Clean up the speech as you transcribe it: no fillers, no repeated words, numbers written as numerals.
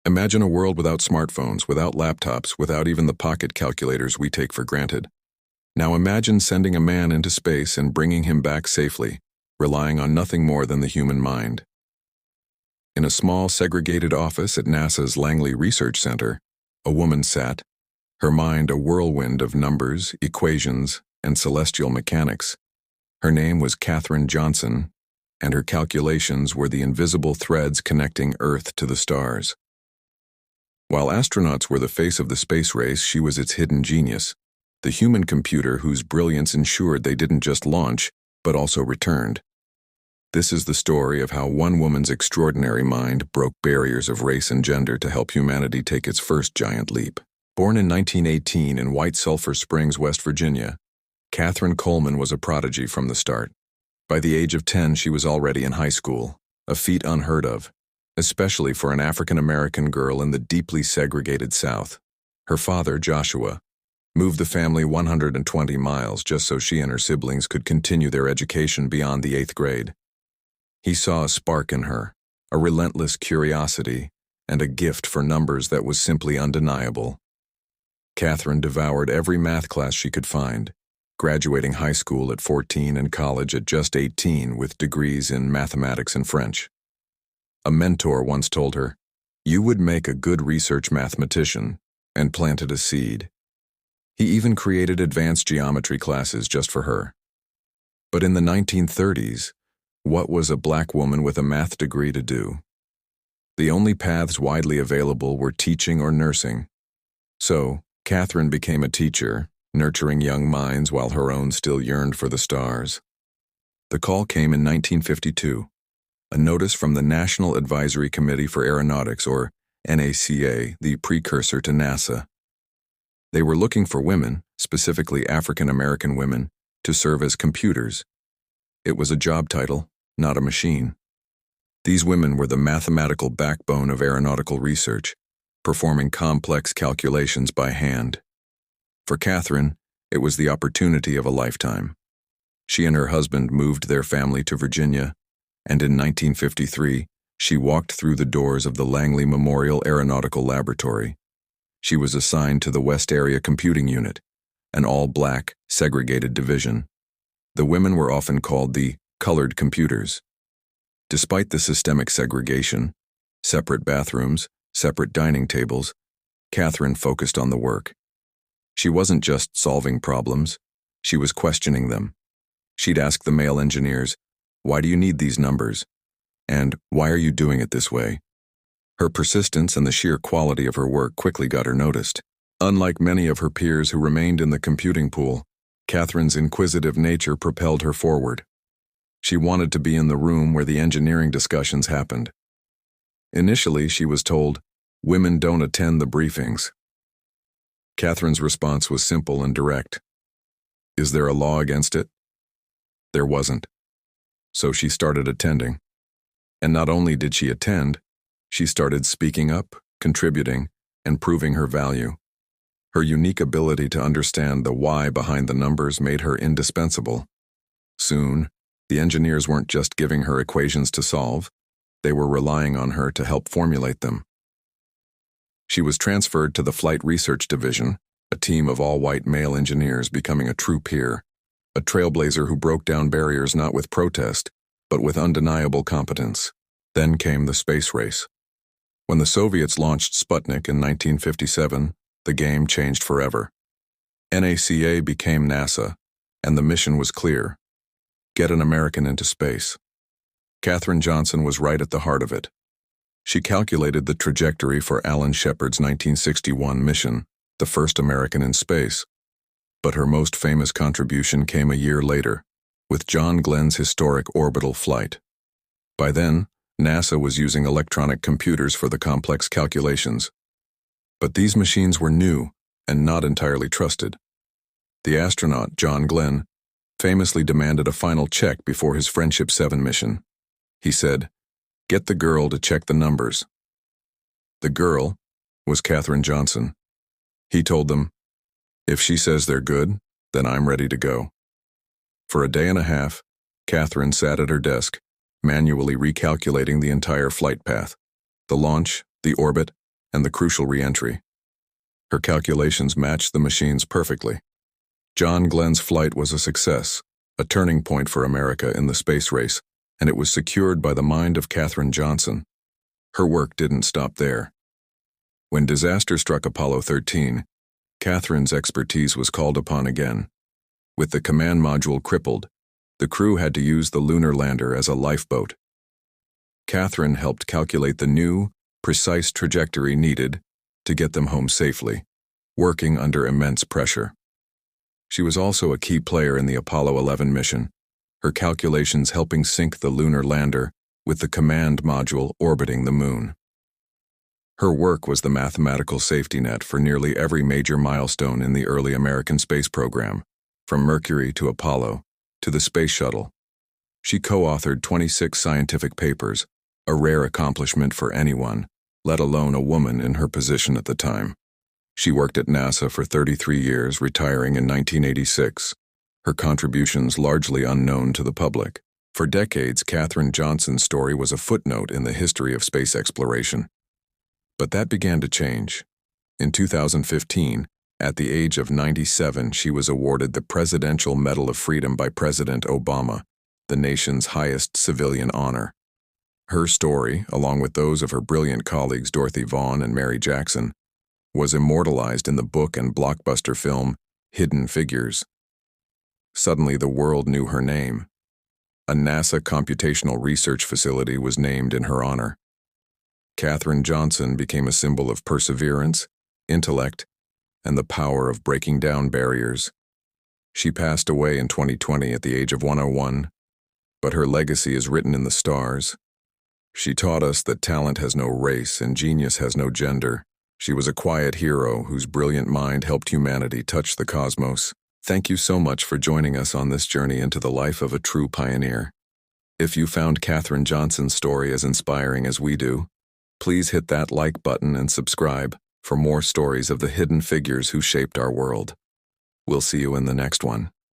Imagine a world without smartphones, without laptops, without even the pocket calculators we take for granted. Now imagine sending a man into space and bringing him back safely, relying on nothing more than the human mind. In a small, segregated office at NASA's Langley Research Center, a woman sat, her mind a whirlwind of numbers, equations, and celestial mechanics. Her name was Katherine Johnson, and her calculations were the invisible threads connecting Earth to the stars. While astronauts were the face of the space race, she was its hidden genius, the human computer whose brilliance ensured they didn't just launch, but also returned. This is the story of how one woman's extraordinary mind broke barriers of race and gender to help humanity take its first giant leap. Born in 1918 in White Sulphur Springs, West Virginia, Katherine Coleman was a prodigy from the start. By the age of 10, she was already in high school, a feat unheard of, especially for an African-American girl in the deeply segregated South. Her father, Joshua, moved the family 120 miles just so she and her siblings could continue their education beyond the 8th grade. He saw a spark in her, a relentless curiosity, and a gift for numbers that was simply undeniable. Katherine devoured every math class she could find, graduating high school at 14 and college at just 18 with degrees in mathematics and French. A mentor once told her, "You would make a good research mathematician," and planted a seed. He even created advanced geometry classes just for her. But in the 1930s, what was a black woman with a math degree to do? The only paths widely available were teaching or nursing. So, Katherine became a teacher, nurturing young minds while her own still yearned for the stars. The call came in 1952, a notice from the National Advisory Committee for Aeronautics, or NACA, the precursor to NASA. They were looking for women, specifically African-American women, to serve as computers. It was a job title, not a machine. These women were the mathematical backbone of aeronautical research, performing complex calculations by hand. For Katherine, it was the opportunity of a lifetime. She and her husband moved their family to Virginia, and in 1953, she walked through the doors of the Langley Memorial Aeronautical Laboratory. She was assigned to the West Area Computing Unit, an all-black, segregated division. The women were often called the colored computers. Despite the systemic segregation, separate bathrooms, separate dining tables, Katherine focused on the work. She wasn't just solving problems, she was questioning them. She'd ask the male engineers, "Why do you need these numbers?" And "Why are you doing it this way?" Her persistence and the sheer quality of her work quickly got her noticed. Unlike many of her peers who remained in the computing pool, Katherine's inquisitive nature propelled her forward. She wanted to be in the room where the engineering discussions happened. Initially, she was told, "Women don't attend the briefings." Katherine's response was simple and direct. Is there a law against it? There wasn't. So she started attending. And not only did she attend, she started speaking up, contributing, and proving her value. Her unique ability to understand the why behind the numbers made her indispensable. Soon, the engineers weren't just giving her equations to solve, they were relying on her to help formulate them. She was transferred to the Flight Research Division, a team of all-white male engineers, becoming a true peer, a trailblazer who broke down barriers not with protest, but with undeniable competence. Then came the space race. When the Soviets launched Sputnik in 1957, the game changed forever. NACA became NASA, and the mission was clear: get an American into space. Katherine Johnson was right at the heart of it. She calculated the trajectory for Alan Shepard's 1961 mission, the first American in space. But her most famous contribution came a year later, with John Glenn's historic orbital flight. By then, NASA was using electronic computers for the complex calculations. But these machines were new and not entirely trusted. The astronaut, John Glenn, famously demanded a final check before his Friendship 7 mission. He said, "Get the girl to check the numbers." The girl was Katherine Johnson. He told them, "If she says they're good, then I'm ready to go." For a day and a half, Katherine sat at her desk, manually recalculating the entire flight path: the launch, the orbit, and the crucial re-entry. Her calculations matched the machines perfectly. John Glenn's flight was a success, a turning point for America in the space race, and it was secured by the mind of Katherine Johnson. Her work didn't stop there. When disaster struck Apollo 13, Katherine's expertise was called upon again. With the command module crippled, the crew had to use the lunar lander as a lifeboat. Katherine helped calculate the new, precise trajectory needed to get them home safely, working under immense pressure. She was also a key player in the Apollo 11 mission, her calculations helping sync the lunar lander with the command module orbiting the moon. Her work was the mathematical safety net for nearly every major milestone in the early American space program, from Mercury to Apollo to the Space Shuttle. She co-authored 26 scientific papers, a rare accomplishment for anyone, let alone a woman in her position at the time. She worked at NASA for 33 years, retiring in 1986, her contributions largely unknown to the public. For decades, Katherine Johnson's story was a footnote in the history of space exploration. But that began to change. In 2015, at the age of 97, she was awarded the Presidential Medal of Freedom by President Obama, the nation's highest civilian honor. Her story, along with those of her brilliant colleagues Dorothy Vaughan and Mary Jackson, was immortalized in the book and blockbuster film Hidden Figures. Suddenly, the world knew her name. A NASA computational research facility was named in her honor. Katherine Johnson became a symbol of perseverance, intellect, and the power of breaking down barriers. She passed away in 2020 at the age of 101, but her legacy is written in the stars. She taught us that talent has no race and genius has no gender. She was a quiet hero whose brilliant mind helped humanity touch the cosmos. Thank you so much for joining us on this journey into the life of a true pioneer. If you found Katherine Johnson's story as inspiring as we do, please hit that like button and subscribe for more stories of the hidden figures who shaped our world. We'll see you in the next one.